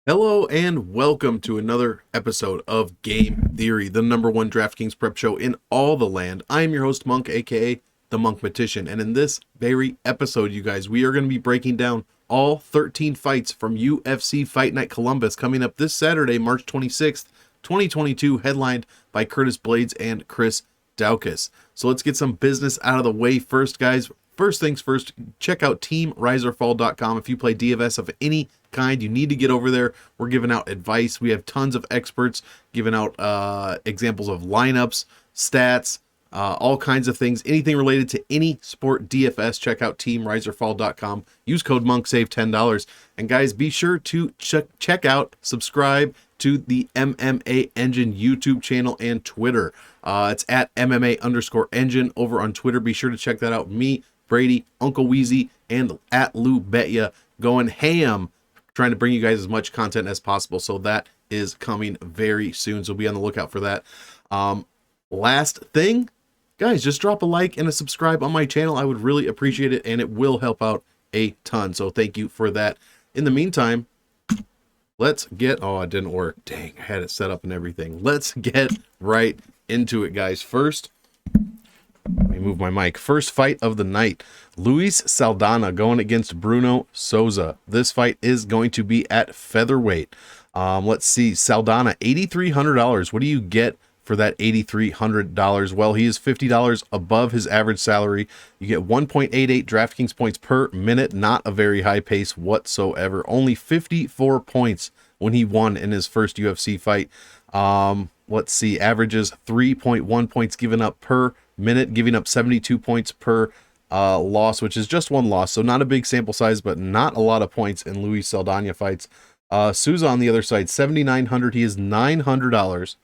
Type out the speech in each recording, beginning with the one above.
Hello and welcome to another episode of Game Theory, the #1 DraftKings prep show in all the land. I am your host, Monk, aka the Monkmatician, and in this very episode, you guys, we are going to be breaking down all 13 fights from UFC Fight Night Columbus coming up this Saturday, March 26th, 2022, headlined by Curtis Blaydes and Chris Daukaus. So let's get some business out of the way first, guys. First things first, check out teamriseorfall.com. If you play DFS of any kind, you need to get over there. We're giving out advice. We have tons of experts giving out examples of lineups, stats, all kinds of things. Anything related to any sport DFS, check out teamriseorfall.com. Use code MONK, save $10. And guys, be sure to check out, subscribe to the MMA Engine YouTube channel and Twitter. It's at MMA_engine over on Twitter. Be sure to check that out. Me, Brady, Uncle Weezy, and at Lou Betya going ham, trying to bring you guys as much content as possible. So that is coming very soon. So be on the lookout for that. Last thing, guys, just drop a like and a subscribe on my channel. I would really appreciate it, and it will help out a ton. So thank you for that. In the meantime, let's get, oh, it didn't work. Dang, I had it set up and everything. Let's get right into it, guys. First, let me move my mic. First fight of the night, Luis Saldana going against Bruno Souza. This fight is going to be at featherweight. Let's see, Saldana, $8,300. What do you get for that $8,300? Well, he is $50 above his average salary. You get 1.88 DraftKings points per minute. Not a very high pace whatsoever. Only 54 points when he won in his first UFC fight. Let's see, averages 3.1 points given up per minute, giving up 72 points per loss, which is just one loss. So not a big sample size, but not a lot of points in Luis Saldana fights. Souza on the other side, $7,900. He is $900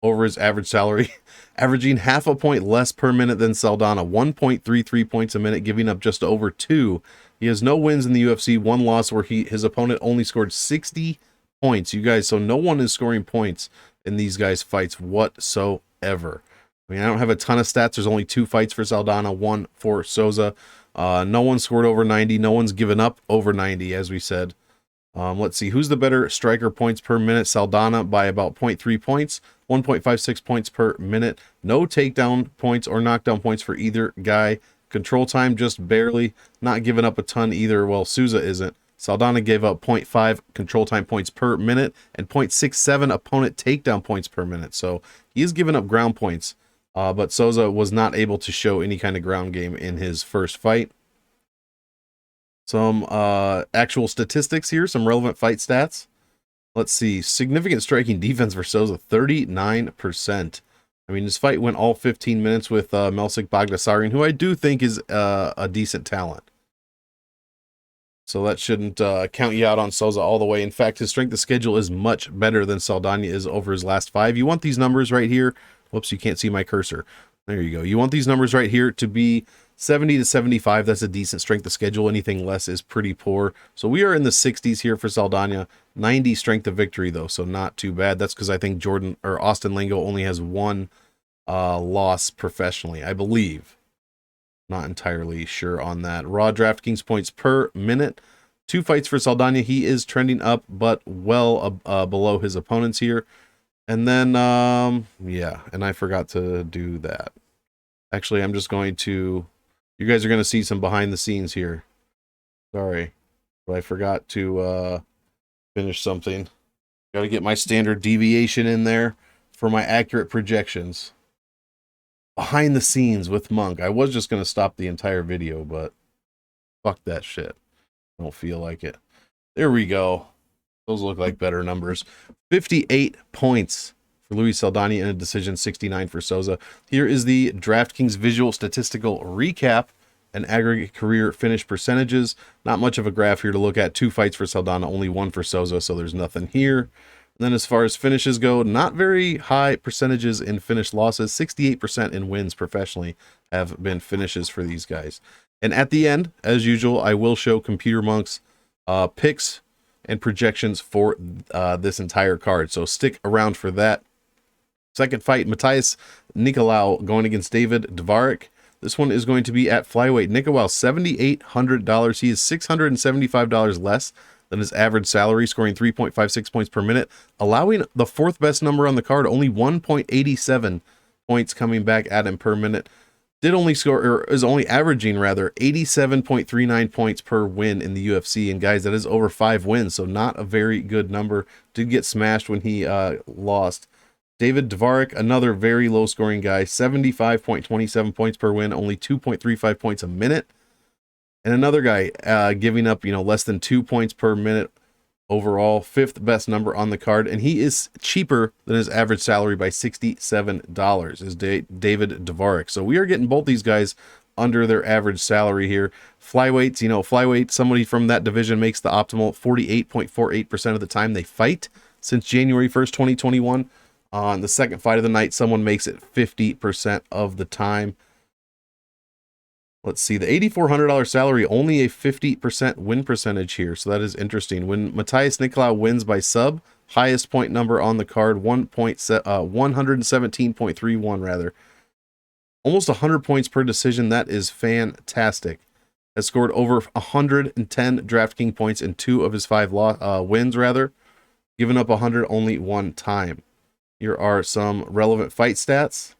over his average salary, averaging half a point less per minute than Saldana, 1.33 points a minute, giving up just over 2. He has no wins in the UFC, one loss where his opponent only scored 60 points. You guys, so no one is scoring points in these guys' fights whatsoever. I mean, I don't have a ton of stats. There's only 2 fights for Saldana, 1 for Souza. No one scored over 90. No one's given up over 90, as we said. Let's see, who's the better striker points per minute? Saldana by about 0.3 points, 1.56 points per minute. No takedown points or knockdown points for either guy. Control time just barely, not giving up a ton either. Well, Souza isn't. Saldana gave up 0.5 control time points per minute and 0.67 opponent takedown points per minute. So he is giving up ground points, but Souza was not able to show any kind of ground game in his first fight. Some actual statistics here, some relevant fight stats. Let's see, significant striking defense for Souza, 39%. I mean, this fight went all 15 minutes with Melsik Bagdasaryan, who I do think is a decent talent. So that shouldn't count you out on Souza all the way. In fact, his strength of schedule is much better than Saldana is over his last 5. You want these numbers right here. Whoops, you can't see my cursor. There you go. You want these numbers right here to be 70 to 75. That's a decent strength of schedule. Anything less is pretty poor. So we are in the 60s here for Saldana. 90 strength of victory, though, so not too bad. That's because I think Jordan or Austin Lingo only has 1 loss professionally, I believe. Not entirely sure on that. Raw DraftKings points per minute. 2 fights for Saldana. He is trending up, but well below his opponents here. And then, yeah, and I forgot to do that. Actually, I'm just going to, you guys are going to see some behind the scenes here. Sorry, but I forgot to finish something. Got to get my standard deviation in there for my accurate projections. Behind the scenes with Monk. I was just going to stop the entire video, but fuck that shit. I don't feel like it. There we go. Those look like better numbers. 58 points for Luis Saldana in a decision, 69 for Souza. Here is the DraftKings visual statistical recap and aggregate career finish percentages. Not much of a graph here to look at. 2 fights for Saldana, only 1 for Souza, so there's nothing here. And then as far as finishes go, not very high percentages in finish losses. 68% in wins professionally have been finishes for these guys. And at the end, as usual, I will show Computer Monk's picks and projections for this entire card. So stick around for that. Second fight, Matthias Nicolau going against David Dvorak. This one is going to be at flyweight. Nicolau, $7,800. He is $675 less than his average salary, scoring 3.56 points per minute, allowing the fourth best number on the card, only 1.87 points coming back at him per minute. Did only score, or is only averaging rather, 87.39 points per win in the UFC. And guys, that is over 5 wins, so not a very good number. Did get smashed when he lost. David Dvorak, another very low scoring guy, 75.27 points per win, only 2.35 points a minute. And another guy giving up, less than 2 points per minute overall, fifth best number on the card, and he is cheaper than his average salary by $67, is David Dvorak. So we are getting both these guys under their average salary here. Flyweights, flyweight, somebody from that division makes the optimal 48.48% of the time they fight since January 1st, 2021. On the second fight of the night, someone makes it 50% of the time. Let's see, the $8,400 salary, only a 50% win percentage here, so that is interesting. When Matthias Nicolau wins by sub, highest point number on the card, 117.31 rather. Almost 100 points per decision, that is fantastic. Has scored over 110 DraftKings points in 2 of his 5 wins rather. Given up 100 only 1 time. Here are some relevant fight stats.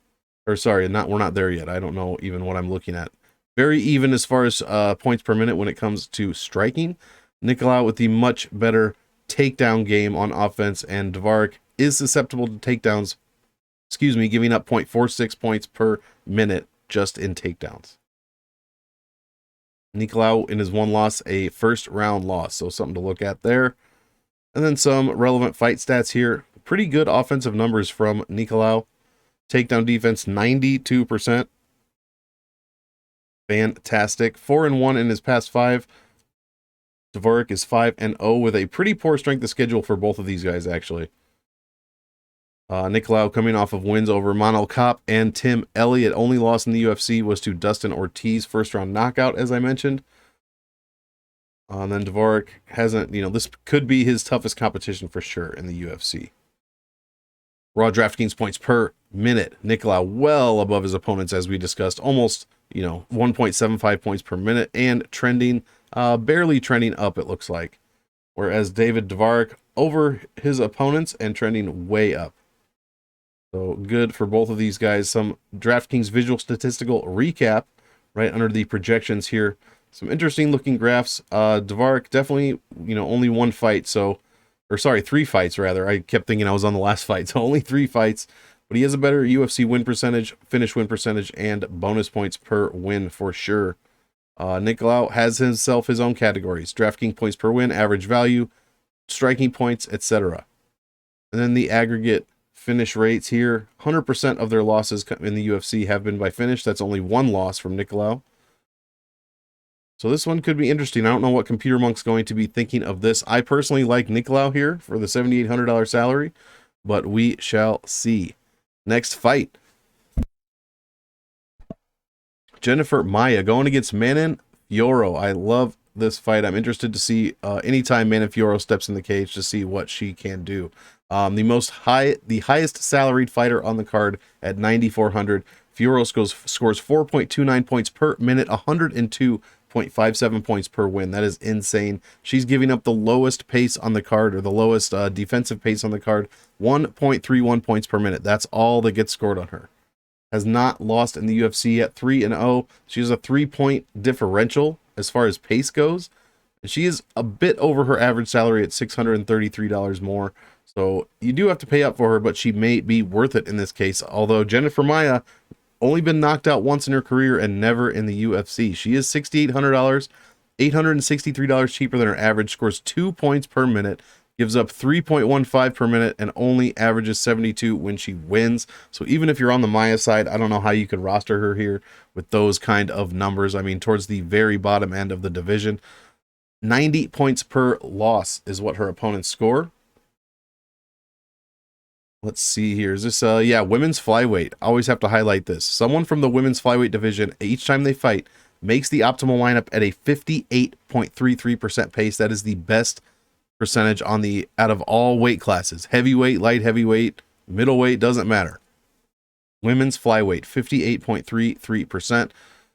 Or sorry, we're not there yet. I don't know even what I'm looking at. Very even as far as points per minute when it comes to striking. Nicolau with the much better takedown game on offense, and Dvorak is susceptible to takedowns, giving up 0.46 points per minute just in takedowns. Nicolau in his one loss, a first round loss, so something to look at there. And then some relevant fight stats here. Pretty good offensive numbers from Nicolau. Takedown defense, 92%. Fantastic. 4-1 in his past 5. Dvorak is 5-0 with a pretty poor strength of schedule for both of these guys, actually. Nicolau coming off of wins over Manel Kape and Tim Elliott. Only loss in the UFC was to Dustin Ortiz, first round knockout, as I mentioned. And then Dvorak hasn't, this could be his toughest competition for sure in the UFC. Raw DraftKings points per minute. Nicolau well above his opponents, as we discussed, almost 1.75 points per minute, and trending, barely trending up, it looks like. Whereas David Dvorak over his opponents and trending way up. So good for both of these guys. Some DraftKings visual statistical recap right under the projections here. Some interesting looking graphs. Dvorak definitely, only 1 fight, 3 fights rather. I kept thinking I was on the last fight, so only 3 fights. But he has a better UFC win percentage, finish win percentage, and bonus points per win for sure. Nicolau has himself his own categories: DraftKings points per win, average value, striking points, etc. And then the aggregate finish rates here. 100% of their losses in the UFC have been by finish. That's only 1 loss from Nicolau. So this one could be interesting. I don't know what Computer Monk's going to be thinking of this. I personally like Nicolau here for the $7,800 salary, but we shall see. Next fight. Jennifer Maia going against Manon Fiorot. I love this fight. I'm interested to see anytime Manon Fiorot steps in the cage to see what she can do. The highest salaried fighter on the card at 9,400. Fiorot scores 4.29 points per minute, 102.57 points per win. That is insane. She's giving up the lowest pace on the card, or the lowest defensive pace on the card, 1.31 points per minute. That's all that gets scored on her. Has not lost in the UFC yet, 3-0. She has a 3-point differential as far as pace goes. And she is a bit over her average salary at $633 more. So you do have to pay up for her, but she may be worth it in this case. Although Jennifer Maia only been knocked out once in her career and never in the UFC. She is $6,800, $863 cheaper than her average, scores 2 points per minute, gives up 3.15 per minute, and only averages 72 when she wins. So even if you're on the Maia side, I don't know how you could roster her here with those kind of numbers. I mean, towards the very bottom end of the division. 90 points per loss is what her opponents score. Let's see here. Is this, women's flyweight. Always have to highlight this. Someone from the women's flyweight division, each time they fight, makes the optimal lineup at a 58.33% pace. That is the best percentage out of all weight classes. Heavyweight, light heavyweight, middleweight, doesn't matter. Women's flyweight, 58.33%.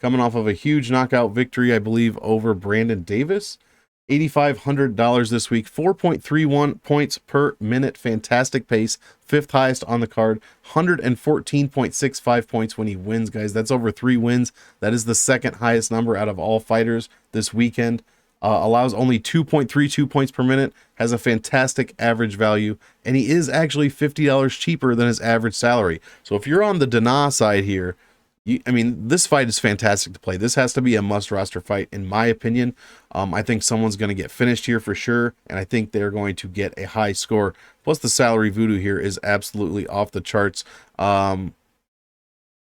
coming off of a huge knockout victory, I believe, over Brandon Davis. $8,500 this week, 4.31 points per minute, fantastic pace, 5th highest on the card, 114.65 points when he wins, guys. That's over 3 wins. That is the 2nd highest number out of all fighters this weekend. Allows only 2.32 points per minute, has a fantastic average value, and he is actually $50 cheaper than his average salary. So if you're on the Danaa side here, I mean, this fight is fantastic to play. This has to be a must-roster fight, in my opinion. I think someone's going to get finished here for sure, and I think they're going to get a high score. Plus, the salary voodoo here is absolutely off the charts. I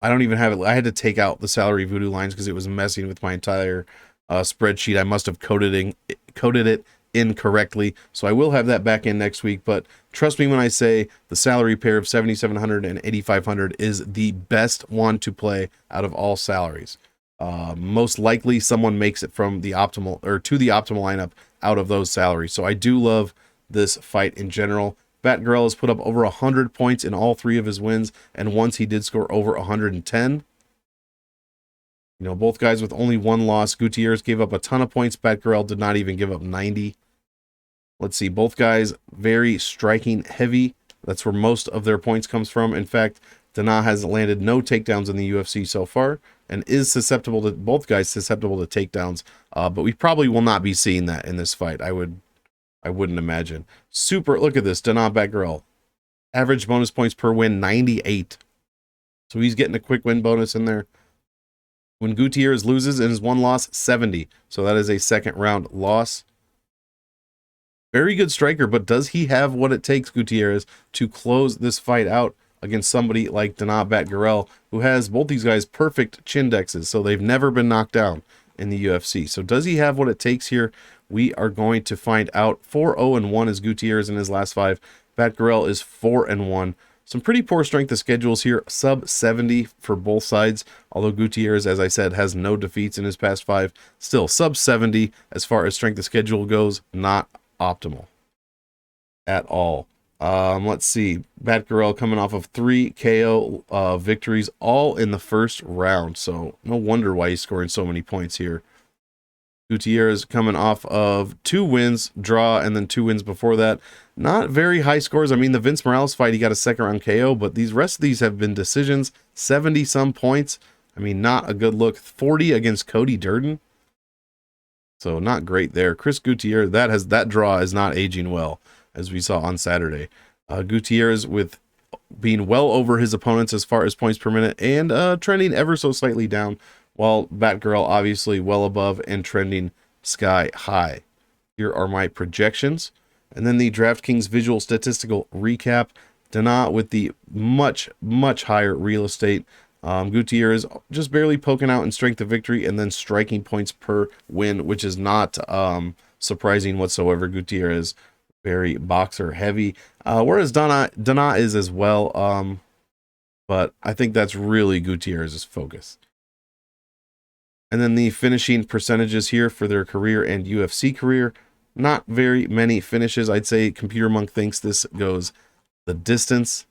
don't even have it. I had to take out the salary voodoo lines because it was messing with my entire spreadsheet. I must have coded it incorrectly, so I will have that back in next week. But trust me when I say the salary pair of 7,700 and 8,500 is the best one to play out of all salaries. Most likely someone makes it from the optimal or to the optimal lineup out of those salaries. So I do love this fight in general. Batgirl has put up over 100 points in all 3 of his wins, and once he did score over 110. You know, both guys with only 1 loss. Gutierrez gave up a ton of points. Batgirl did not even give up 90. Let's see, both guys very striking heavy. That's where most of their points comes from. In fact, Danaa has landed no takedowns in the UFC so far and is susceptible to, both guys susceptible to takedowns. But we probably will not be seeing that in this fight. I wouldn't imagine. Super, look at this, Danaa Batgirl. Average bonus points per win, 98. So he's getting a quick win bonus in there. When Gutierrez loses in his 1 loss, 70. So that is a 2nd round loss. Very good striker, but does he have what it takes, Gutierrez, to close this fight out against somebody like Danaa Batgirl, who has both these guys perfect chin dexes, so they've never been knocked down in the UFC. So does he have what it takes here? We are going to find out. 4-0-1 is Gutierrez in his last 5. Batgirl is 4-1. Some pretty poor strength of schedules here, sub 70 for both sides, although Gutierrez, as I said, has no defeats in his past 5. Still, sub 70 as far as strength of schedule goes, not optimal at all. Let's see, Batgirl coming off of 3 KO victories, all in the first round, so no wonder why he's scoring so many points here. Gutierrez coming off of 2 wins, draw, and then 2 wins before that. Not very high scores. I mean, the Vince Morales fight, he got a 2nd round KO, but these rest of these have been decisions. 70-some points. I mean, not a good look. 40 against Cody Durden. So not great there. Chris Gutierrez, that draw is not aging well, as we saw on Saturday. Gutierrez with being well over his opponents as far as points per minute and trending ever so slightly down, while Batgirl obviously well above and trending sky high. Here are my projections. And then the DraftKings visual statistical recap. Danaa with the much, much higher real estate. Gutierrez just barely poking out in strength of victory and then striking points per win, which is not surprising whatsoever. Gutierrez very boxer heavy, whereas Danaa is as well. But I think that's really Gutierrez's focus. And then the finishing percentages here for their career and UFC career. Not very many finishes. I'd say Computer Monk thinks this goes the distance.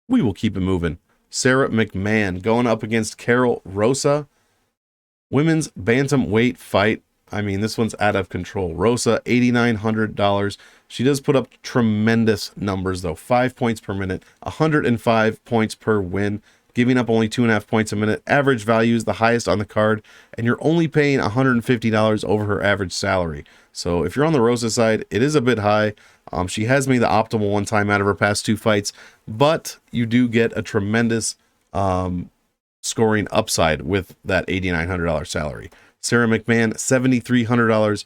We will keep it moving. Sarah McMann going up against Carol Rosa. Women's bantamweight fight. I mean, this one's out of control. Rosa, $8,900. She does put up tremendous numbers, though. 5 points per minute, 105 points per win, giving up only 2.5 points a minute. Average value is the highest on the card, and you're only paying $150 over her average salary. So if you're on the Rosa side, it is a bit high. She has made the optimal one time out of her past 2 fights, but you do get a tremendous scoring upside with that $8,900 salary. Sarah McMann, $7,300.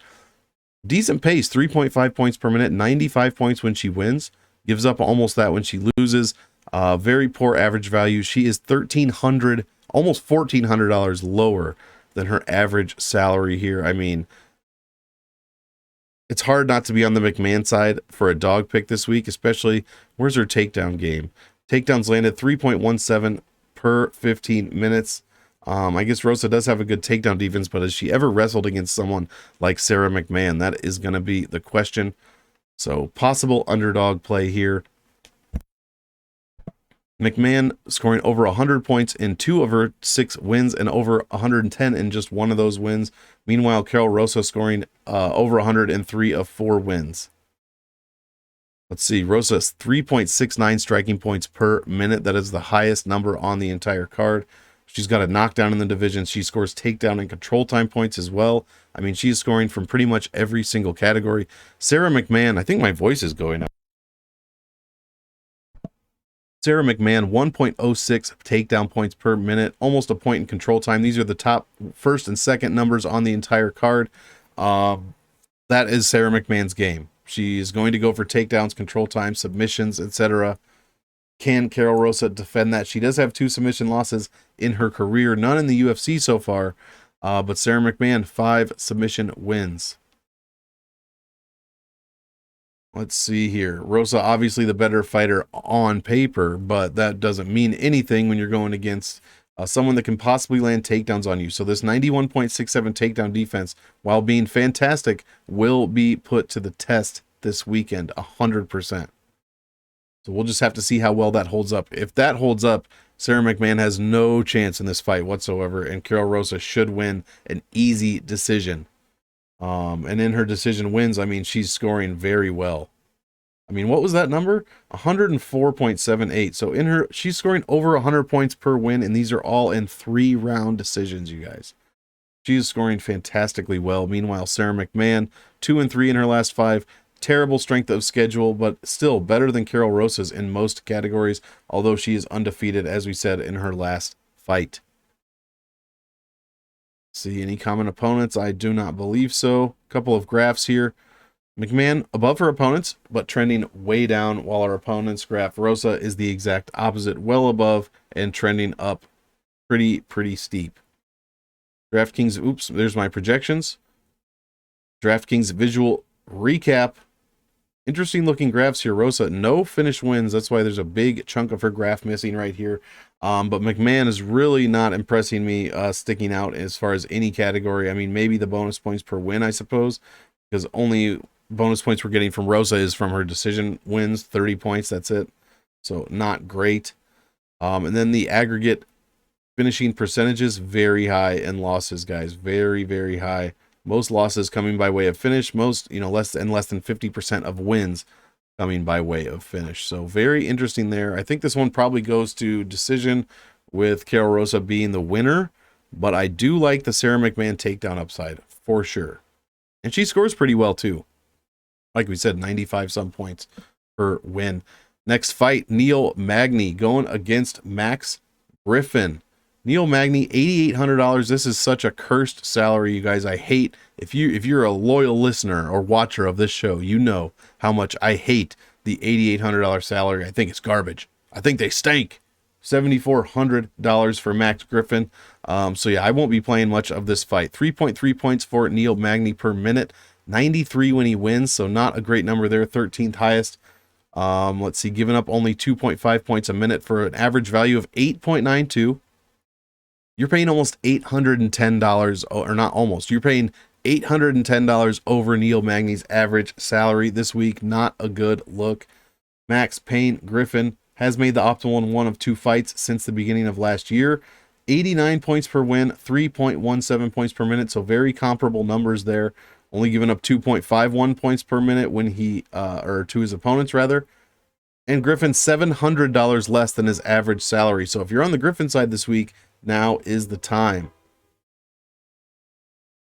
Decent pace, 3.5 points per minute, 95 points when she wins. Gives up almost that when she loses. Very poor average value. She is $1,300, almost $1,400 lower than her average salary here. I mean, it's hard not to be on the McMann side for a dog pick this week, especially where's her takedown game? Takedowns landed 3.17 per 15 minutes. I guess Rosa does have a good takedown defense, but has she ever wrestled against someone like Sarah McMann? That is going to be the question. So possible underdog play here. McMann scoring over 100 points in 2 of her 6 wins and over 110 in just 1 of those wins. Meanwhile, Carol Rosa scoring over 100 in 3 of 4 wins. Let's see, Rosa's 3.69 striking points per minute. That is the highest number on the entire card. She's got a knockdown in the division. She scores takedown and control time points as well. I mean, she's scoring from pretty much every single category. Sarah McMann, I think my voice is going out. Sarah McMann, 1.06 takedown points per minute, almost a point in control time. These are the top first and second numbers on the entire card. That is Sarah McMann's game. She is going to go for takedowns, control time, submissions, etc. Can Carol Rosa defend that? She does have 2 submission losses in her career, none in the UFC so far. But Sarah McMann, 5 submission wins. Let's see here. Rosa, obviously the better fighter on paper, but that doesn't mean anything when you're going against someone that can possibly land takedowns on you. So this 91.67 takedown defense, while being fantastic, will be put to the test this weekend, 100%. So we'll just have to see how well that holds up. If that holds up, Sarah McMann has no chance in this fight whatsoever, and Carol Rosa should win an easy decision. And in her decision wins, I mean, she's scoring very well. I mean, what was that number? 104.78. So in her, she's scoring over 100 points per win, and these are all in 3-round decisions, you guys. She is scoring fantastically well. Meanwhile, Sarah McMann, 2-3 in her last 5. Terrible strength of schedule, but still better than Carol Rosa's in most categories, although she is undefeated, as we said, in her last fight. See any common opponents? I do not believe so. A couple of graphs here. McMann above her opponents, but trending way down, while our opponent's graph, Rosa, is the exact opposite, well above and trending up pretty steep. DraftKings, oops, there's my projections. DraftKings visual recap. Interesting looking graphs here. Rosa, no finished wins. That's why there's a big chunk of her graph missing right here. But McMann is really not impressing me, sticking out as far as any category. I mean, maybe the bonus points per win, I suppose, because only bonus points we're getting from Rosa is from her decision wins, 30 points. That's it. So not great. And then the aggregate finishing percentages, very high, and losses, guys, very high. Most losses coming by way of finish. Most, less than 50% of wins coming by way of finish. So very interesting there. I think this one probably goes to decision with Carol Rosa being the winner, but I do like the Sarah McMann takedown upside for sure. And she scores pretty well too. Like we said, 95 some points per win. Next fight, Neil Magny going against Max Griffin. Neil Magny, $8,800. This is such a cursed salary, you guys. I hate, if you're a loyal listener or watcher of this show, you know how much I hate the $8,800 salary. I think it's garbage. I think they stink. $7,400 for Max Griffin. So yeah, I won't be playing much of this fight. 3.3 points for Neil Magny per minute. 93 when he wins, so not a great number there. 13th highest. Let's see, giving up only 2.5 points a minute for an average value of 8.92. You're paying almost $810, or not almost. You're paying $810 over Neil Magny's average salary this week. Not a good look. Max Payne Griffin has made the optimal in 1 of 2 fights since the beginning of last year. 89 points per win, 3.17 points per minute, so very comparable numbers there. Only giving up 2.51 points per minute when he, or to his opponents rather. And Griffin, $700 less than his average salary. So if you're on the Griffin side this week, now is the time.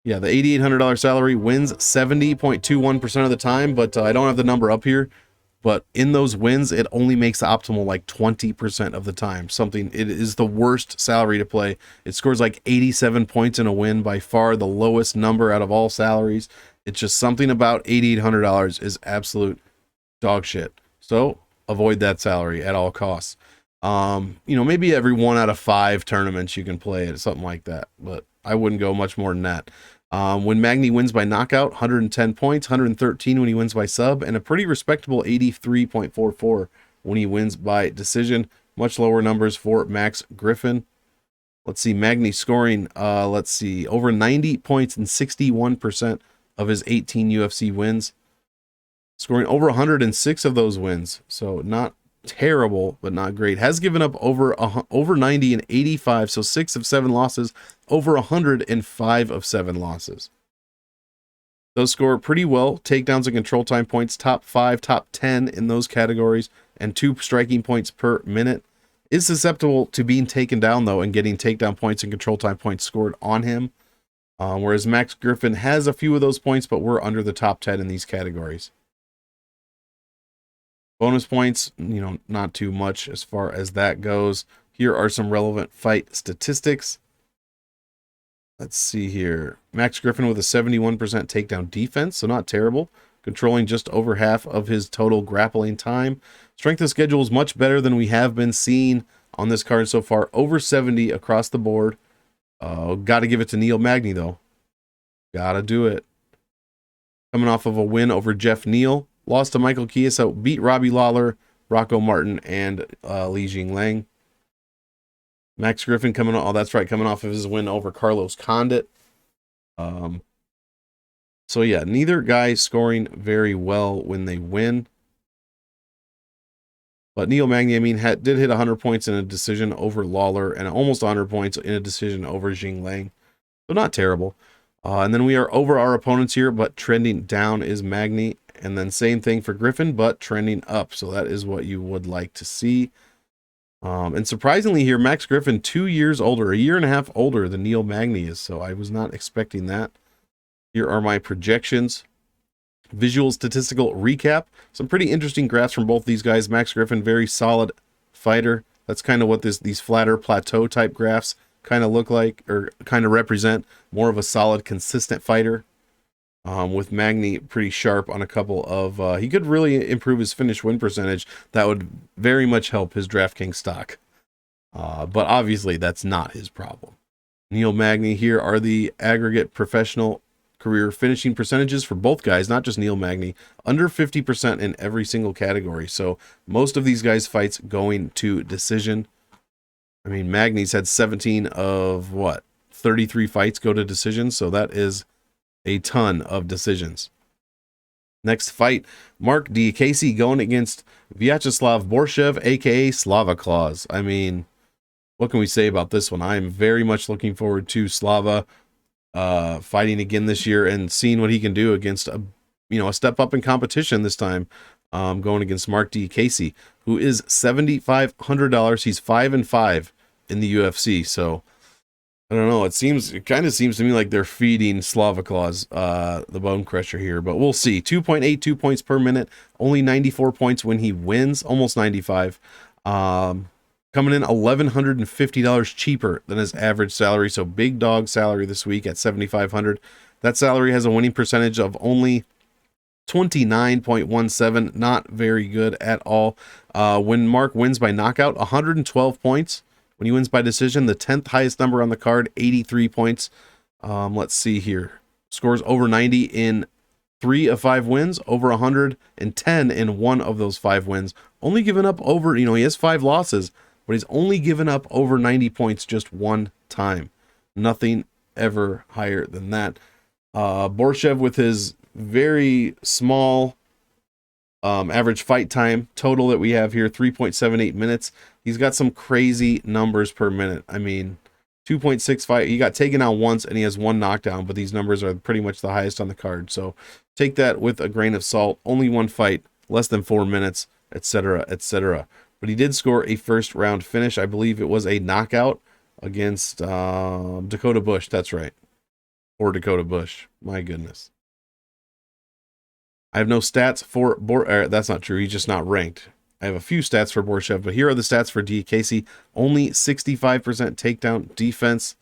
Yeah, the $8,800 salary wins 70.21% of the time, but I don't have the number up here. But in those wins, it only makes the optimal like 20% of the time. It is the worst salary to play. It scores like 87 points in a win, by far the lowest number out of all salaries. It's just something about $8,800 is absolute dog shit. So avoid that salary at all costs. Maybe every 1 out of 5 tournaments you can play it, something like that. But I wouldn't go much more than that. When Magny wins by knockout, 110 points, 113 when he wins by sub, and a pretty respectable 83.44 when he wins by decision. Much lower numbers for Max Griffin. Let's see, Magny scoring, over 90 points in 61% of his 18 UFC wins. Scoring over 106 of those wins. So not terrible, but not great. Has given up over 90 and 85, so 6 of 7 losses, over 100 and 5 of 7 losses. Those score pretty well. Takedowns and control time points, top 5, top 10 in those categories, and 2 striking points per minute. Is susceptible to being taken down, though, and getting takedown points and control time points scored on him. Whereas Max Griffin has a few of those points, but we're under the top 10 in these categories. Bonus points, not too much as far as that goes. Here are some relevant fight statistics. Let's see here. Max Griffin with a 71% takedown defense, so not terrible. Controlling just over half of his total grappling time. Strength of schedule is much better than we have been seeing on this card so far. Over 70 across the board. Got to give it to Neil Magny, though. Got to do it. Coming off of a win over Jeff Neal. Lost to Michael Chiesa, beat Robbie Lawler, Rocco Martin, and Li Jingliang. Max Griffin coming off of his win over Carlos Condit. So yeah, neither guy scoring very well when they win. But Neil Magny, did hit 100 points in a decision over Lawler and almost 100 points in a decision over Jingliang. So not terrible. And then we are over our opponents here, but trending down is Magny. And then same thing for Griffin, but trending up. So that is what you would like to see. And surprisingly here, Max Griffin, 2 years older, a year and a half older than Neil Magny is. So I was not expecting that. Here are my projections. Visual statistical recap. Some pretty interesting graphs from both these guys. Max Griffin, very solid fighter. That's kind of what these flatter plateau type graphs kind of look like, or kind of represent. More of a solid, consistent fighter. With Magny pretty sharp on a couple of... he could really improve his finish win percentage. That would very much help his DraftKings stock. But obviously, that's not his problem. Neil Magny, here are the aggregate professional career finishing percentages for both guys, not just Neil Magny. Under 50% in every single category. So most of these guys' fights going to decision. Magny's had 17 of, 33 fights go to decision. So that is a ton of decisions. Next fight, Mark Diakiese going against Vyacheslav Borshchev, aka Slava Claus. What can we say about this one? I am very much looking forward to Slava fighting again this year and seeing what he can do against a step up in competition this time. Going against Mark Diakiese, who is $7,500. He's 5-5 in the UFC. So I don't know. It kind of seems to me like they're feeding Slava Claus, the Bone Crusher here, but we'll see. 2.82 points per minute, only 94 points when he wins, almost 95. Coming in $1,150 cheaper than his average salary. So big dog salary this week at $7,500. That salary has a winning percentage of only 29.17. Not very good at all. When Mark wins by knockout, 112 points. When he wins by decision, the 10th highest number on the card, 83 points. Let's see here. Scores over 90 in 3 of 5 wins, over 110 in 1 of those 5 wins. Only given up over, he has 5 losses, but he's only given up over 90 points just 1 time. Nothing ever higher than that. Borshchev with his very small average fight time total that we have here, 3.78 minutes. He's got some crazy numbers per minute. 2.65. He got taken out once and he has 1 knockdown, but these numbers are pretty much the highest on the card. So take that with a grain of salt. Only 1 fight, less than 4 minutes, etc., etc. But he did score a first round finish. I believe it was a knockout against Dakota Bush. That's right. Or Dakota Bush. My goodness. I have no stats for that's not true. He's just not ranked. I have a few stats for Borshchev, but here are the stats for Diakiese. Only 65% takedown defense.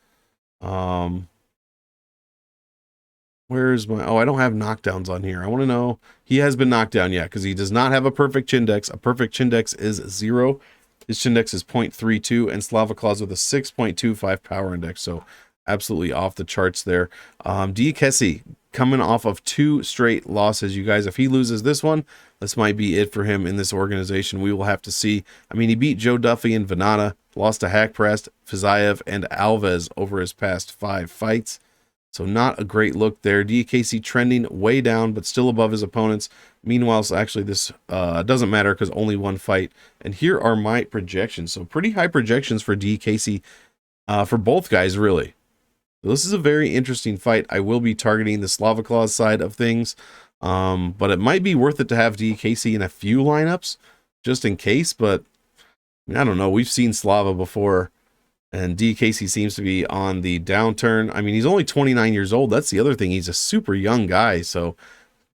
Where's my... I don't have knockdowns on here. I want to know... He has been knocked down yet, because he does not have a perfect Chindex. A perfect Chindex is 0. His Chindex is 0.32, and Slava Claus with a 6.25 power index. So absolutely off the charts there. Diakiese coming off of 2 straight losses, you guys. If he loses this one, this might be it for him in this organization. We will have to see. He beat Joe Duffy and Venata, lost to Hackprest, Fiziev, and Alves over his past 5 fights. So not a great look there. Diakiese trending way down, but still above his opponents. Meanwhile, so actually this doesn't matter because only one fight. And here are my projections. So pretty high projections for Diakiese for both guys, really. So this is a very interesting fight. I will be targeting the Slava side of things, but it might be worth it to have Diakiese in a few lineups just in case. But I don't know. We've seen Slava before, and Diakiese seems to be on the downturn. I mean, he's only 29 years old. That's the other thing. He's a super young guy, so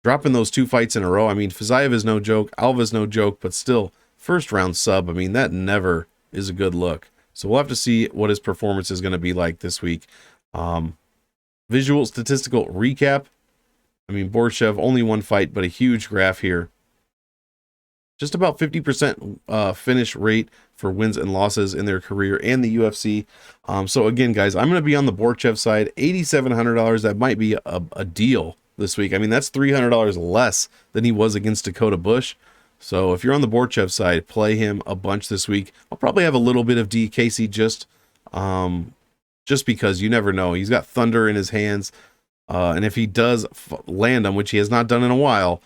dropping those 2 fights in a row. I mean, Fiziev is no joke. Alva's no joke, but still, first round sub. I mean, that never is a good look. So we'll have to see what his performance is going to be like this week. Visual statistical recap. I mean, Borshchev, only 1 fight, but a huge graph here. Just about 50% finish rate for wins and losses in their career and the UFC. So again, guys, I'm going to be on the Borshchev side. $8,700. That might be a deal this week. I mean, that's $300 less than he was against Dakota Bush. So if you're on the Borshchev side, play him a bunch this week. I'll probably have a little bit of Diakiese just because you never know. He's got thunder in his hands. And if he does land him, which he has not done in a while,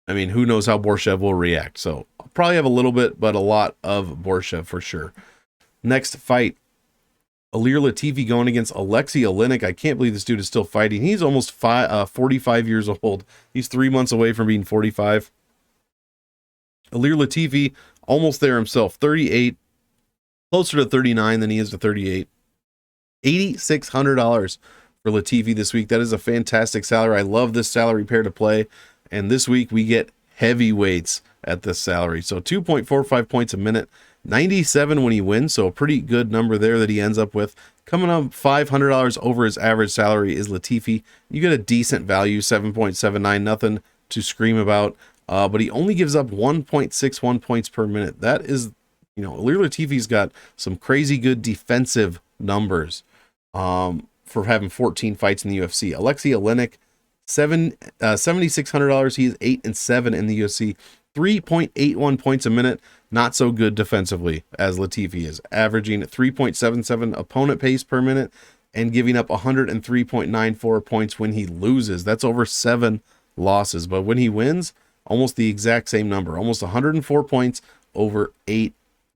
I mean, who knows how Borshchev will react. So I'll probably have a little bit, but a lot of Borshchev for sure. Next fight, ALL Latifi going against Oleinik. I can't believe this dude is still fighting. He's almost 45 years old. He's 3 months away from being 45. ALL Latifi, almost there himself. 38, closer to 39 than he is to 38. $8,600 for Latifi this week. That is a fantastic salary. I love this salary pair to play. And this week we get heavyweights at this salary. So 2.45 points a minute, 97 when he wins. So a pretty good number there that he ends up with. Coming up $500 over his average salary is Latifi. You get a decent value, 7.79, nothing to scream about. But he only gives up 1.61 points per minute. That is, you know, ALL Latifi's got some crazy good defensive numbers for having 14 fights in the UFC. Oleinik, $7,600. He is 8-7 in the UFC. 3.81 points a minute. Not so good defensively as Latifi is, averaging 3.77 opponent pace per minute and giving up 103.94 points when he loses. That's over 7 losses. But when he wins, almost the exact same number, almost 104 points over 8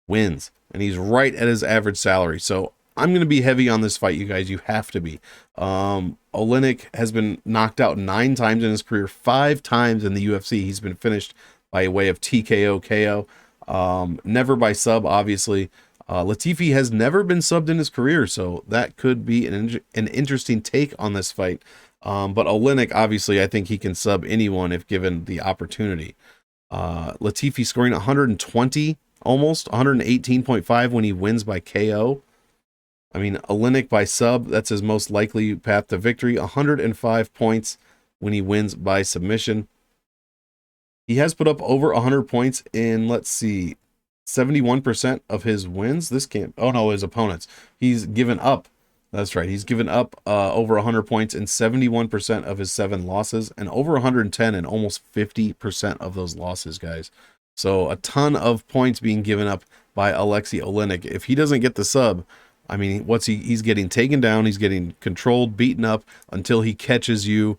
wins. And he's right at his average salary. So I'm going to be heavy on this fight, you guys. You have to be. Oleinik has been knocked out 9 times in his career. 5 times in the UFC he's been finished by way of TKO, KO. Never by sub, obviously. Latifi has never been subbed in his career, so that could be an interesting take on this fight. But Oleinik, obviously, I think he can sub anyone if given the opportunity. Latifi scoring 120, almost 118.5 when he wins by KO. I mean, Oleinik by sub, that's his most likely path to victory. 105 points when he wins by submission. He has put up over 100 points in, let's see, 71% of his wins. This can't, oh no, his opponents. He's given up, that's right, he's given up over 100 points in 71% of his 7 losses and over 110 in almost 50% of those losses, guys. So a ton of points being given up by Oleinik. If he doesn't get the sub, I mean, he's getting taken down, he's getting controlled, beaten up until he catches you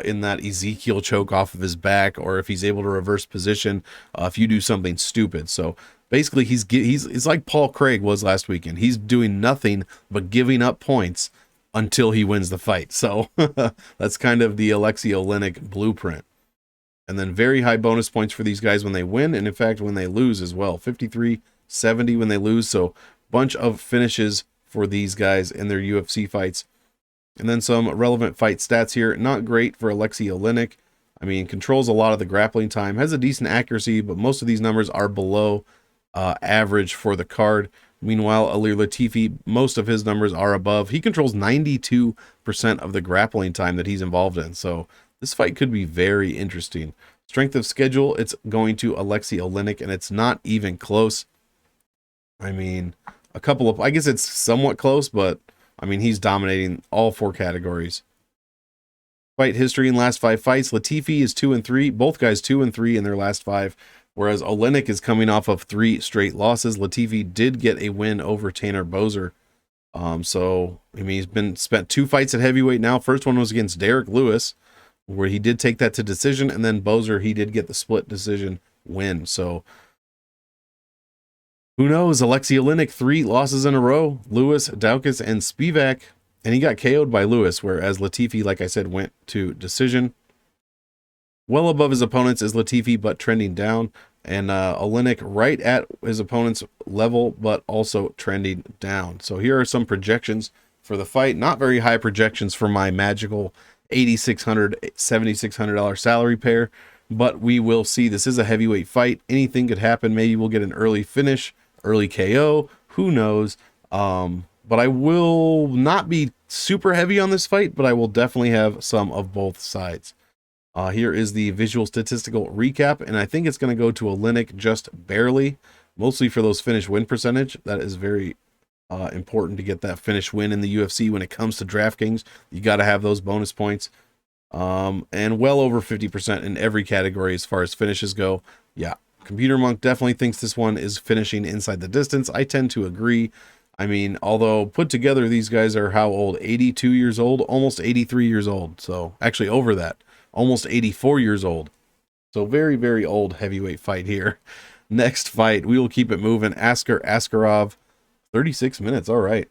in that Ezekiel choke off of his back, or if he's able to reverse position, if you do something stupid. So basically, it's like Paul Craig was last weekend. He's doing nothing but giving up points until he wins the fight. So that's kind of the Oleinik blueprint. And then very high bonus points for these guys when they win, and in fact when they lose as well. 53-70 when they lose. So bunch of finishes for these guys in their UFC fights. And then some relevant fight stats here. Not great for Oleinik. I mean, controls a lot of the grappling time, has a decent accuracy, but most of these numbers are below average for the card. Meanwhile, ALL Latifi, most of his numbers are above. He controls 92% of the grappling time that he's involved in. So this fight could be very interesting. Strength of schedule, it's going to Oleinik, and it's not even close. I mean, I guess it's somewhat close, but I mean, he's dominating all 4 categories. Fight history in last 5 fights. Latifi is 2-3. Both guys 2-3 in their last 5, whereas Oleinik is coming off of 3 straight losses. Latifi did get a win over Tanner Boser. So, I mean, spent 2 fights at heavyweight now. First one was against Derek Lewis, where he did take that to decision, and then Boser, he did get the split decision win. So who knows? Alexei Oleinik, 3 losses in a row. Lewis, Daukaus, and Spivak, and he got KO'd by Lewis, whereas Latifi, like I said, went to decision. Well above his opponents is Latifi, but trending down. And Oleinik right at his opponent's level, but also trending down. So here are some projections for the fight. Not very high projections for my magical $8,600, $7,600 salary pair, but we will see. This is a heavyweight fight. Anything could happen. Maybe we'll get an early finish, early KO. Who knows? But I will not be super heavy on this fight, but I will definitely have some of both sides. Here is the visual statistical recap, and I think it's going to go to Oleinik just barely, mostly for those finish win percentage. That is very important to get that finish win in the UFC when it comes to DraftKings. You got to have those bonus points, and well over 50% in every category as far as finishes go. Yeah, Computer Monk definitely thinks this one is finishing inside the distance. I tend to agree. I mean, although put together, these guys are how old? 82 years old, almost 83 years old. So actually over that. Almost 84 years old. So very, very old heavyweight fight here. Next fight, we will keep it moving. Askarov, 36 minutes. All right.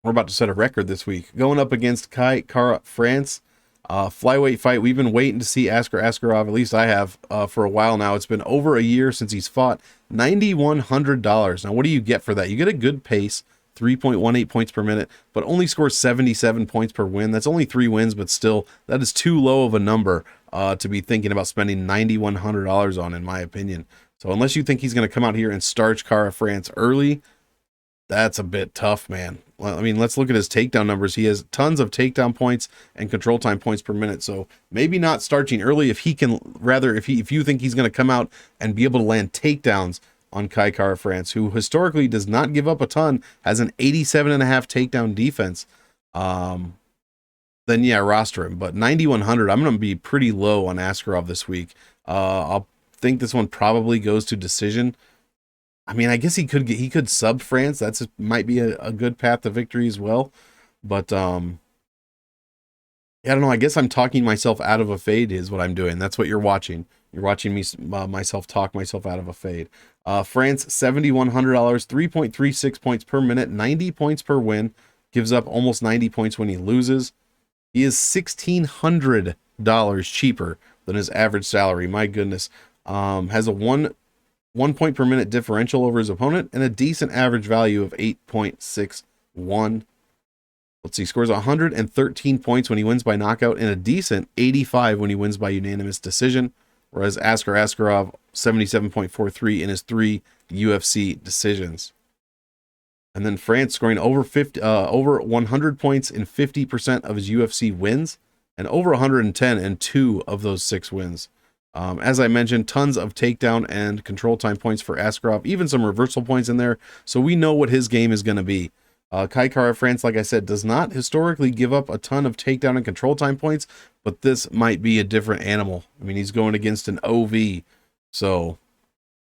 We're about to set a record this week. Going up against Kai Kara France. Flyweight fight. We've been waiting to see Askarov, at least I have, for a while now. It's been over a year since he's fought. $9,100. Now, what do you get for that? You get a good pace. 3.18 points per minute, but only scores 77 points per win. That's only 3 wins, but still, that is too low of a number to be thinking about spending $9,100 on, in my opinion. So unless you think he's going to come out here and starch Kara France early, that's a bit tough, man. Well, I mean, let's look at his takedown numbers. He has tons of takedown points and control time points per minute. So maybe not starching early if he can, rather, if you think he's going to come out and be able to land takedowns on Kai Kara France, who historically does not give up a ton, has an 87.5 takedown defense, then yeah, roster him. But 9,100, I'm going to be pretty low on Askarov this week. I'll think this one probably goes to decision. I mean, I guess he could sub France. That's might be a good path to victory as well. But yeah, I don't know. I guess I'm talking myself out of a fade is what I'm doing. That's what you're watching. You're watching me myself talk myself out of a fade. France, $7,100, 3.36 points per minute, 90 points per win. Gives up almost 90 points when he loses. He is $1,600 cheaper than his average salary. My goodness. Has a one point per minute differential over his opponent and a decent average value of 8.61. Let's see, scores 113 points when he wins by knockout and a decent 85 when he wins by unanimous decision. Whereas Askarov, 77.43 in his 3 UFC decisions. And then France scoring over 100 points in 50% of his UFC wins and over 110 in 2 of those 6 wins. As I mentioned, tons of takedown and control time points for Askarov, even some reversal points in there. So we know what his game is going to be. Kai Kara France, like I said, does not historically give up a ton of takedown and control time points, but this might be a different animal. I mean, he's going against an OV, so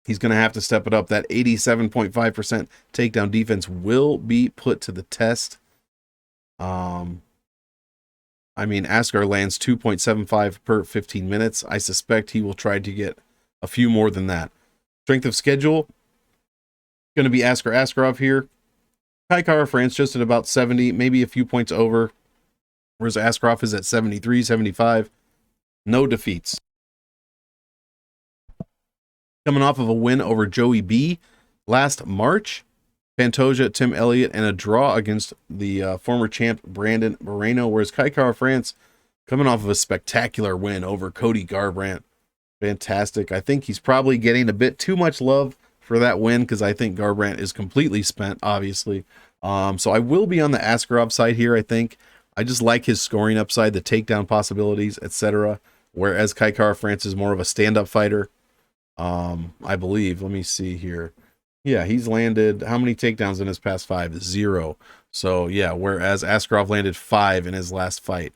he's going to have to step it up. That 87.5% takedown defense will be put to the test. I mean, Askar lands 2.75 per 15 minutes. I suspect he will try to get a few more than that. Strength of schedule, going to be Askarov here. Kai Kara France just at about 70, maybe a few points over, whereas Askarov is at 73, 75. No defeats. Coming off of a win over Joey B last March, Pantoja, Tim Elliott, and a draw against the former champ Brandon Moreno, whereas Kai Kara France coming off of a spectacular win over Cody Garbrandt. Fantastic. I think he's probably getting a bit too much love for that win because I think Garbrandt is completely spent, obviously. So I will be on the Askarov side here, I think. I just like his scoring upside, the takedown possibilities, etc. Whereas Kai Kara France is more of a stand-up fighter, I believe. Let me see here. Yeah, he's landed how many takedowns in his past 5? 0. So yeah, whereas Askarov landed 5 in his last fight,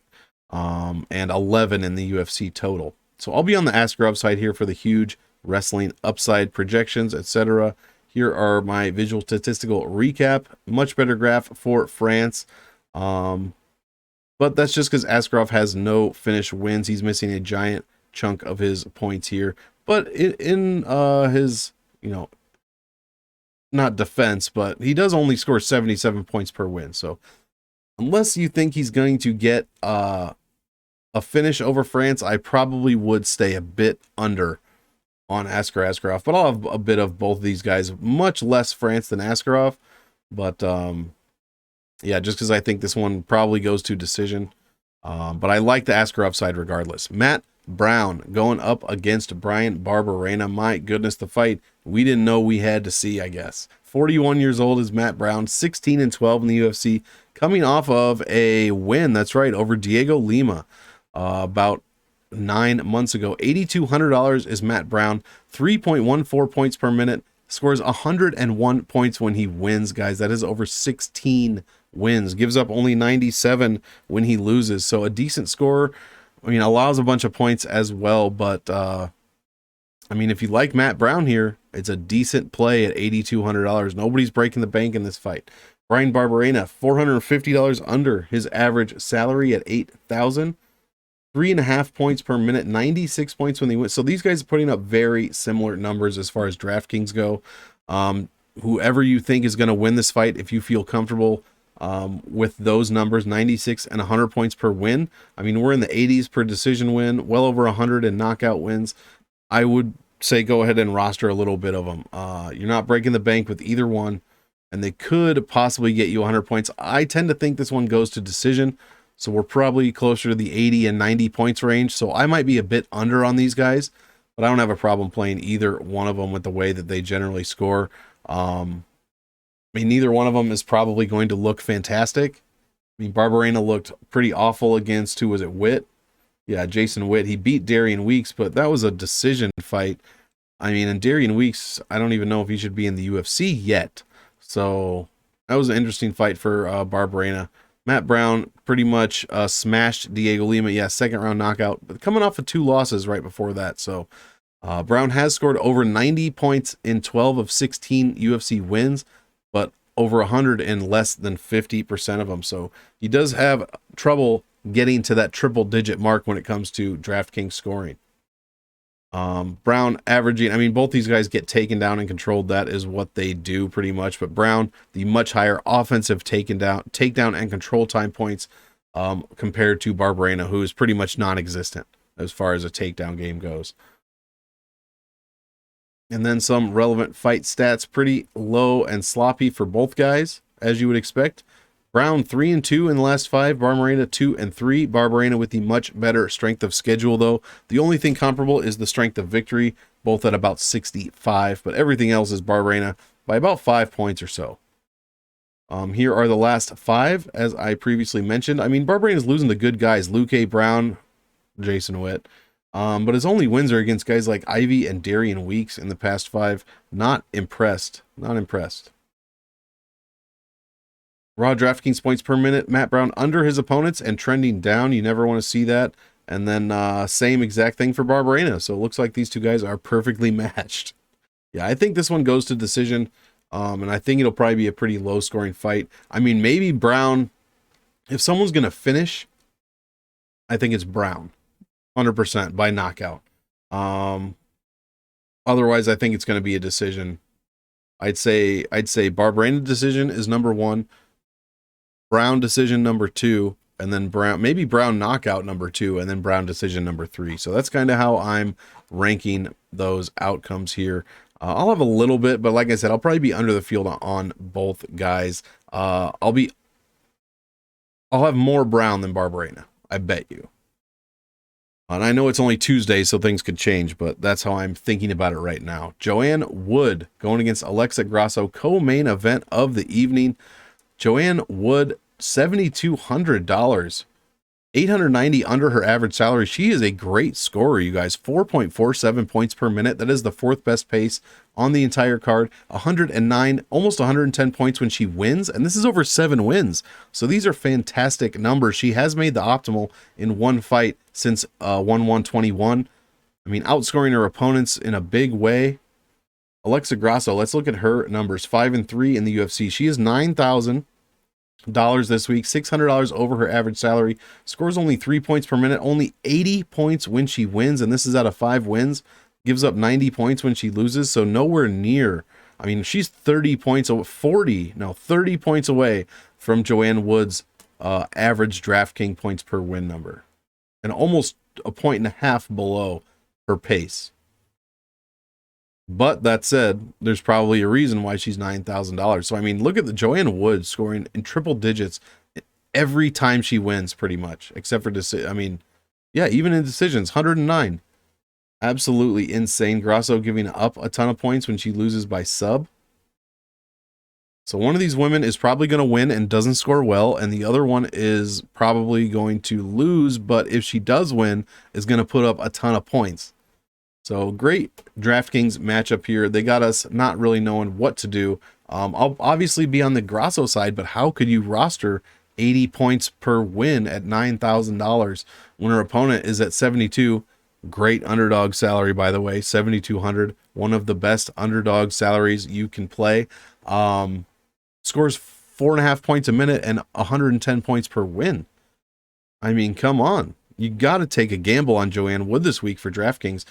and 11 in the UFC total. So I'll be on the Askarov side here for the huge wrestling upside projections, etc. Here are my visual statistical recap. Much better graph for France. But that's just because Askarov has no finish wins. He's missing a giant chunk of his points here. But in his, not defense, but he does only score 77 points per win. So unless you think he's going to get a finish over France, I probably would stay a bit under on Askarov. But I'll have a bit of both of these guys. Much less France than Askarov. But yeah, just because I think this one probably goes to decision. But I like the Askarov side regardless. Matt Brown going up against Brian Barberena. My goodness, the fight we didn't know we had to see, I guess. 41 years old is Matt Brown, 16-12 in the UFC, coming off of a win, that's right, over Diego Lima about 9 months ago. $8,200 is Matt Brown, 3.14 points per minute, scores 101 points when he wins, guys. That is over 16 wins, gives up only 97 when he loses, so a decent score. I mean, allows a bunch of points as well, but I mean, if you like Matt Brown here, it's a decent play at $8,200. Nobody's breaking the bank in this fight. Brian Barberena, $450 under his average salary at $8,000. 3.5 points per minute, 96 points when they win. So these guys are putting up very similar numbers as far as DraftKings go. Whoever you think is going to win this fight, if you feel comfortable with those numbers, 96 and 100 points per win. I mean, we're in the 80s per decision win, well over 100 in knockout wins. I would say go ahead and roster a little bit of them. You're not breaking the bank with either one, and they could possibly get you 100 points. I tend to think this one goes to decision, so we're probably closer to the 80 and 90 points range. So I might be a bit under on these guys, but I don't have a problem playing either one of them with the way that they generally score. I mean, neither one of them is probably going to look fantastic. I mean, Barberena looked pretty awful against, who was it, Witt? Yeah, Jason Witt. He beat Darian Weeks, but that was a decision fight. I mean, and Darian Weeks, I don't even know if he should be in the UFC yet. So that was an interesting fight for Barberena. Matt Brown pretty much smashed Diego Lima. Yeah, second round knockout, but coming off of 2 losses right before that. So Brown has scored over 90 points in 12 of 16 UFC wins, but over 100 in less than 50% of them. So he does have trouble getting to that triple digit mark when it comes to DraftKings scoring. Brown averaging, I mean, both these guys get taken down and controlled. That is what they do pretty much. But Brown, the much higher offensive takedown and control time points compared to Barberena, who is pretty much non-existent as far as a takedown game goes. And then some relevant fight stats, pretty low and sloppy for both guys, as you would expect. Brown 3-2 in the last 5, Barberena 2-3. Barberena with the much better strength of schedule, though. The only thing comparable is the strength of victory, both at about 65, but everything else is Barberena by about 5 points or so. Here are the last 5, as I previously mentioned. I mean, Barberena is losing the good guys, Luque, Brown, Jason Witt, but his only wins are against guys like Ivy and Darian Weeks in the past 5. Not impressed. Not impressed. Raw DraftKings points per minute, Matt Brown under his opponents and trending down. You never want to see that. And then same exact thing for Barberena. So it looks like these two guys are perfectly matched. Yeah, I think this one goes to decision. And I think it'll probably be a pretty low scoring fight. I mean, maybe Brown, if someone's going to finish, I think it's Brown. 100% by knockout. Otherwise, I think it's going to be a decision. I'd say Barberena decision is number 1. Brown decision number 2, and then maybe Brown knockout number 2, and then Brown decision number 3. So that's kind of how I'm ranking those outcomes here. I'll have a little bit, but like I said, I'll probably be under the field on both guys. I'll have more Brown than Barberena, I bet you. And I know it's only Tuesday, so things could change, but that's how I'm thinking about it right now. Joanne Wood going against Alexa Grasso, co-main event of the evening. Joanne Wood, $7,200, $890 under her average salary. She is a great scorer, you guys. 4.47 points per minute. That is the 4th best pace on the entire card. 109, almost 110 points when she wins, and this is over 7 wins. So these are fantastic numbers. She has made the optimal in one fight since 1/1/21. I mean, outscoring her opponents in a big way. Alexa Grasso, let's look at her numbers. 5-3 in the UFC. She is 9,000 this week, $600 over her average salary, scores only 3 points per minute, only 80 points when she wins, and this is out of 5 wins, gives up 90 points when she loses, so nowhere near. I mean, she's 30 points away from Joanne Wood's average DraftKings points per win number, and almost a point and a half below her pace. But that said, there's probably a reason why she's $9,000. So, I mean, look at the Joanne Wood scoring in triple digits every time she wins, pretty much, except for even in decisions, 109. Absolutely insane. Grasso giving up a ton of points when she loses by sub. So one of these women is probably going to win and doesn't score well, and the other one is probably going to lose, but if she does win, is going to put up a ton of points. So great DraftKings matchup here. They got us not really knowing what to do. I'll obviously be on the Grasso side, but how could you roster 80 points per win at $9,000 when her opponent is at 72? Great underdog salary, by the way, 7,200. One of the best underdog salaries you can play. Scores 4.5 points a minute and 110 points per win. I mean, come on. You got to take a gamble on Joanne Wood this week for DraftKings.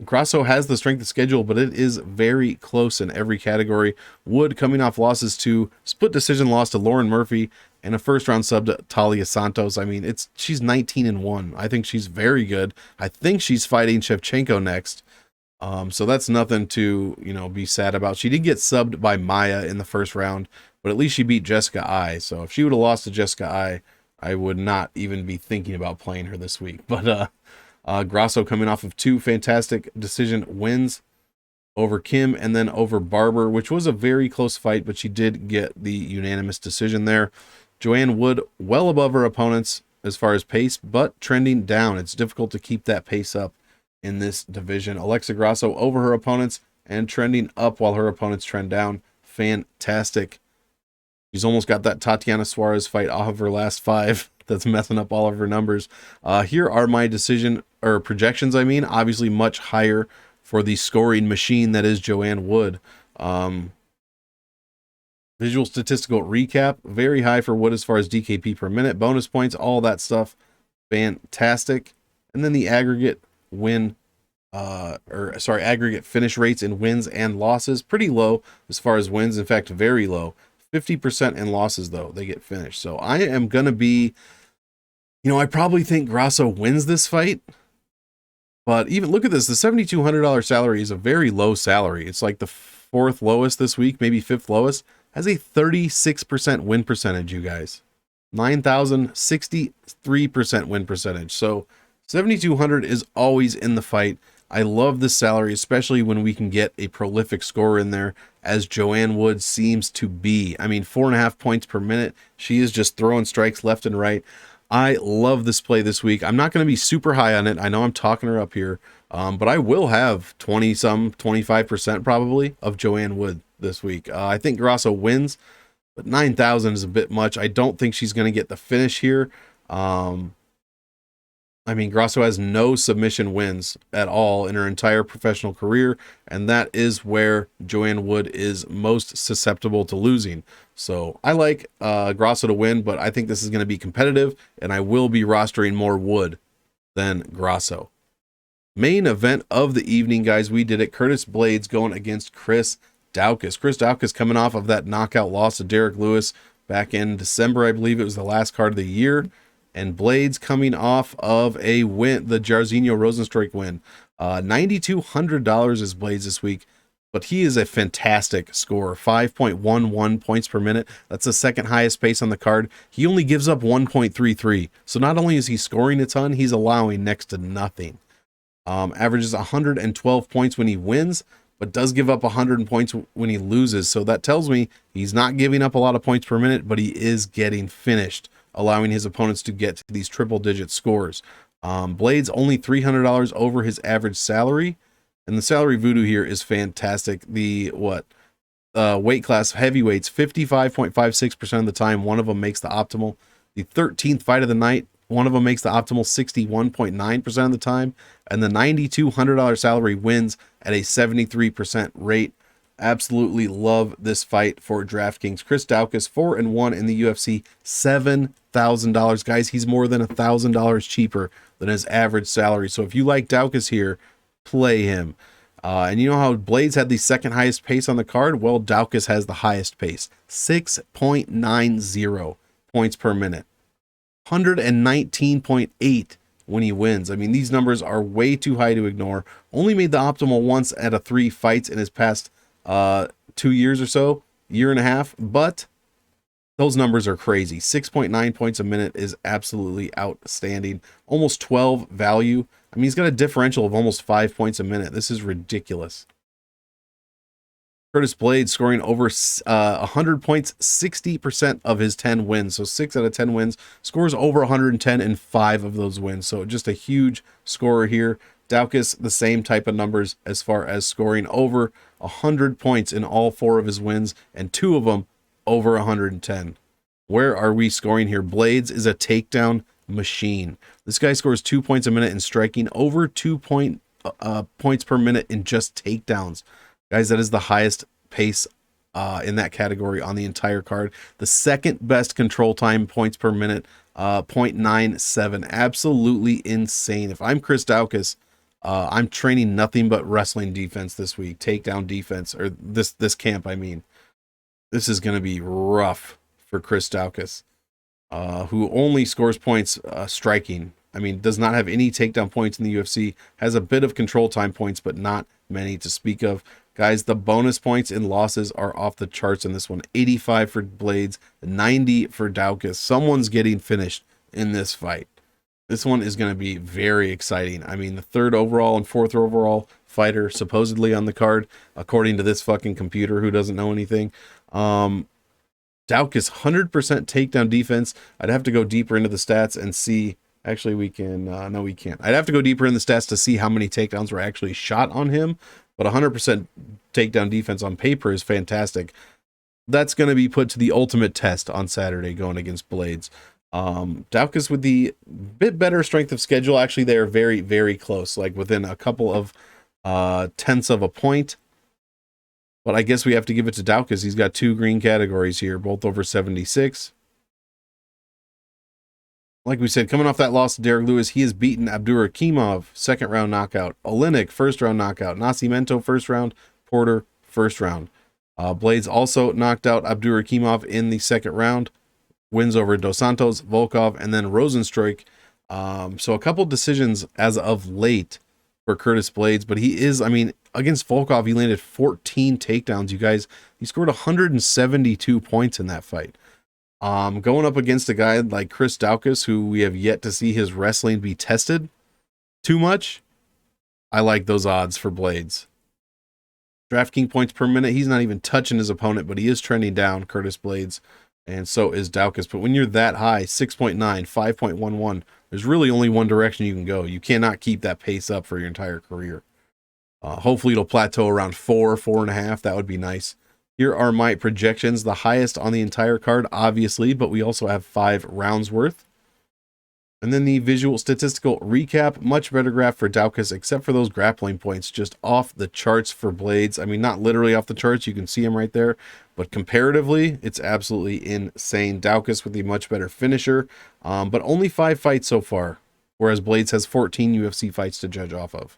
Grasso has the strength of schedule, but it is very close in every category. Wood coming off losses to split decision loss to Lauren Murphy and a first round sub to Talia Santos. I mean, she's 19-1. I think she's very good. I think she's fighting Shevchenko next. So that's nothing to, be sad about. She did get subbed by Maia in the first round, but at least she beat Jessica I. So if she would have lost to Jessica I would not even be thinking about playing her this week. But Grasso coming off of 2 fantastic decision wins over Kim and then over Barber, which was a very close fight, but she did get the unanimous decision there. Joanne Wood well above her opponents as far as pace, but trending down. It's difficult to keep that pace up in this division. Alexa Grasso over her opponents and trending up while her opponents trend down. Fantastic. She's almost got that Tatiana Suarez fight off of her last 5. That's messing up all of her numbers. Here are my projections. Obviously much higher for the scoring machine that is Joanne Wood. Visual statistical recap, very high for Wood as far as DKP per minute, bonus points, all that stuff, fantastic. And then the aggregate aggregate finish rates in wins and losses, pretty low as far as wins. In fact, very low. 50% in losses, though, they get finished. So I am going to be, I probably think Grasso wins this fight. But even look at this, the $7,200 salary is a very low salary. It's like the 4th lowest this week, maybe 5th lowest. Has a 36% win percentage, you guys. 9,063% win percentage. So 7,200 is always in the fight. I love this salary, especially when we can get a prolific scorer in there, as Joanne Wood seems to be. 4.5 points per minute. She is just throwing strikes left and right. I love this play this week. I'm not going to be super high on it. I know I'm talking her up here, but I will have 25% probably of Joanne Wood this week. I think Grasso wins, but 9,000 is a bit much. I don't think she's going to get the finish here. Grasso has no submission wins at all in her entire professional career, and that is where Joanne Wood is most susceptible to losing. So I like Grasso to win, but I think this is going to be competitive, and I will be rostering more Wood than Grasso. Main event of the evening, guys. We did it. Curtis Blaydes going against Chris Daukaus. Chris Daukaus coming off of that knockout loss to Derek Lewis back in December. I believe it was the last card of the year. And Blaydes coming off of a win, the Jairzinho Rosenstruik win. $9,200 is Blaydes this week, but he is a fantastic scorer. 5.11 points per minute. That's the second highest pace on the card. He only gives up 1.33. So not only is he scoring a ton, he's allowing next to nothing. Averages 112 points when he wins, but does give up 100 points when he loses. So that tells me he's not giving up a lot of points per minute, but he is getting finished, allowing his opponents to get to these triple-digit scores. Blaydes only $300 over his average salary, and the salary voodoo here is fantastic. The weight class heavyweights, 55.56% of the time, one of them makes the optimal. The 13th fight of the night, one of them makes the optimal 61.9% of the time, and the $9,200 salary wins at a 73% rate. Absolutely love this fight for DraftKings. Chris Daukaus, 4-1 in the UFC, $7,000. Guys, he's more than $1,000 cheaper than his average salary. So if you like Daukaus here, play him. And you know how Blaydes had the second highest pace on the card? Well, Daukaus has the highest pace, 6.90 points per minute, 119.8 when he wins. I mean, these numbers are way too high to ignore. Only made the optimal once out of 3 fights in his past 2 years or so, year and a half, but those numbers are crazy. 6.9 points a minute is absolutely outstanding. Almost 12 value. I mean, he's got a differential of almost 5 points a minute. This is ridiculous. Curtis Blaydes scoring over 100 points, 60% of his 10 wins. So 6 out of 10 wins, scores over 110 in 5 of those wins. So just a huge scorer here. Daukaus, the same type of numbers as far as scoring over 100 points in all 4 of his wins, and 2 of them over 110. Where are we scoring here? Blaydes is a takedown machine. This guy scores 2 points a minute in striking, over 2 points per minute in just takedowns. Guys, that is the highest pace in that category on the entire card. The second best control time points per minute, 0.97. Absolutely insane. If I'm Chris Daukaus, I'm training nothing but wrestling defense this week, takedown defense, or this camp, I mean. This is going to be rough for Chris Daukaus, who only scores points striking. I mean, does not have any takedown points in the UFC, has a bit of control time points, but not many to speak of. Guys, the bonus points in losses are off the charts in this one. 85 for Blaydes, 90 for Daukaus. Someone's getting finished in this fight. This one is going to be very exciting. I mean, the 3rd overall and 4th overall fighter supposedly on the card, according to this fucking computer who doesn't know anything. Daukaus, 100% takedown defense. I'd have to go deeper into the stats and see. Actually, we can. No, we can't. I'd have to go deeper in the stats to see how many takedowns were actually shot on him. But 100% takedown defense on paper is fantastic. That's going to be put to the ultimate test on Saturday going against Blaydes. Daukaus with the bit better strength of schedule. Actually, they are very, very close, like within a couple of tenths of a point. But I guess we have to give it to Daukaus. He's got 2 green categories here, both over 76. Like we said, coming off that loss to Derek Lewis, he has beaten Abdurakhimov, 2nd round knockout. Oleinik, 1st round knockout. Nascimento, 1st round. Porter, 1st round. Blaydes also knocked out Abdurakhimov in the 2nd round. Wins over Dos Santos, Volkov, and then Rosenstruik. So a couple decisions as of late for Curtis Blaydes, but he is, I mean, against Volkov, he landed 14 takedowns, you guys. He scored 172 points in that fight. Going up against a guy like Chris Daukaus, who we have yet to see his wrestling be tested too much, I like those odds for Blaydes. DraftKings points per minute, he's not even touching his opponent, but he is trending down, Curtis Blaydes, and so is Daukaus. But when you're that high, 6.9, 5.11, there's really only one direction you can go. You cannot keep that pace up for your entire career. Hopefully it'll plateau around 4, 4.5. That would be nice. Here are my projections, the highest on the entire card, obviously, but we also have 5 rounds worth. And then the visual statistical recap, much better graph for Daukaus, except for those grappling points, just off the charts for Blaydes. I mean, not literally off the charts, you can see him right there, but comparatively, it's absolutely insane. Daukaus with the much better finisher, but only 5 fights so far, whereas Blaydes has 14 UFC fights to judge off of.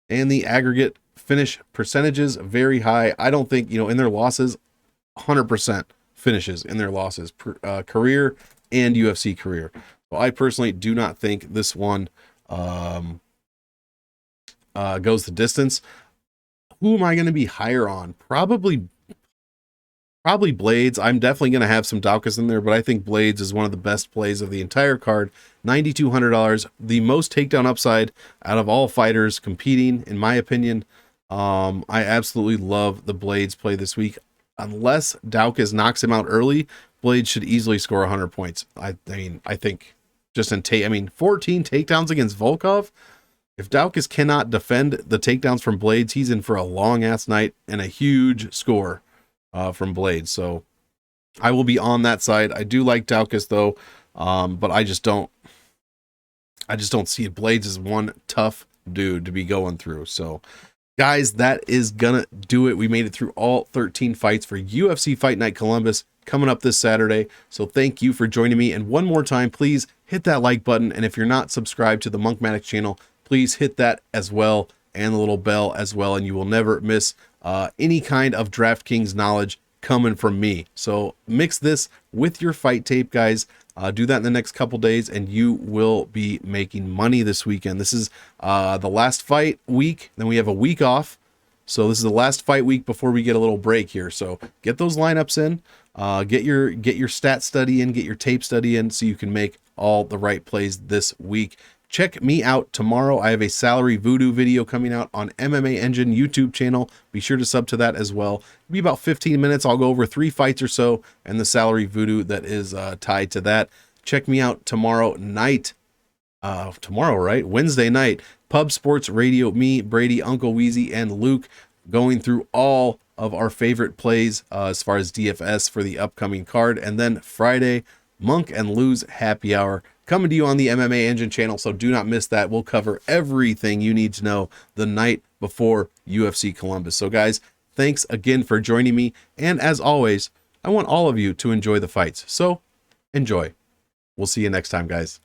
And the aggregate finish percentages, very high. I don't think, in their losses, 100% finishes in their losses, career and UFC career. So I personally do not think this one goes the distance. Who am I going to be higher on? Probably Blaydes. I'm definitely going to have some Daukaus in there, but I think Blaydes is one of the best plays of the entire card. $9,200, the most takedown upside out of all fighters competing, in my opinion. I absolutely love the Blaydes play this week. Unless Daukaus knocks him out early, Blaydes should easily score 100 points. I think just in 14 takedowns against Volkov. If Daukaus cannot defend the takedowns from Blaydes, he's in for a long ass night and a huge score from Blaydes. So I will be on that side. I do like Daukaus though, but I just don't see it. Blaydes is one tough dude to be going through. So Guys, that is gonna do it. We made it through all 13 fights for UFC Fight Night Columbus coming up this Saturday. So thank you for joining me. And one more time, please hit that like button. And if you're not subscribed to the Monkmatic channel, please hit that as well and the little bell as well. And you will never miss any kind of DraftKings knowledge coming from me. So mix this with your fight tape, guys. Do that in the next couple days and you will be making money this weekend. This is the last fight week. Then we have a week off. So this is the last fight week before we get a little break here. So get those lineups in, get your stat study in, get your tape study in so you can make all the right plays this week. Check me out tomorrow. I have a salary voodoo video coming out on MMA Engine YouTube channel. Be sure to sub to that as well. It'll be about 15 minutes. I'll go over 3 fights or so and the salary voodoo that is tied to that. Check me out tomorrow night. Right? Wednesday night. Pub Sports Radio. Me, Brady, Uncle Weezy, and Luke going through all of our favorite plays as far as DFS for the upcoming card. And then Friday, Monk and Lou's Happy Hour coming to you on the MMA Engine channel, so do not miss that. We'll cover everything you need to know the night before UFC Columbus. So guys, thanks again for joining me, and as always, I want all of you to enjoy the fights. So enjoy. We'll see you next time, guys.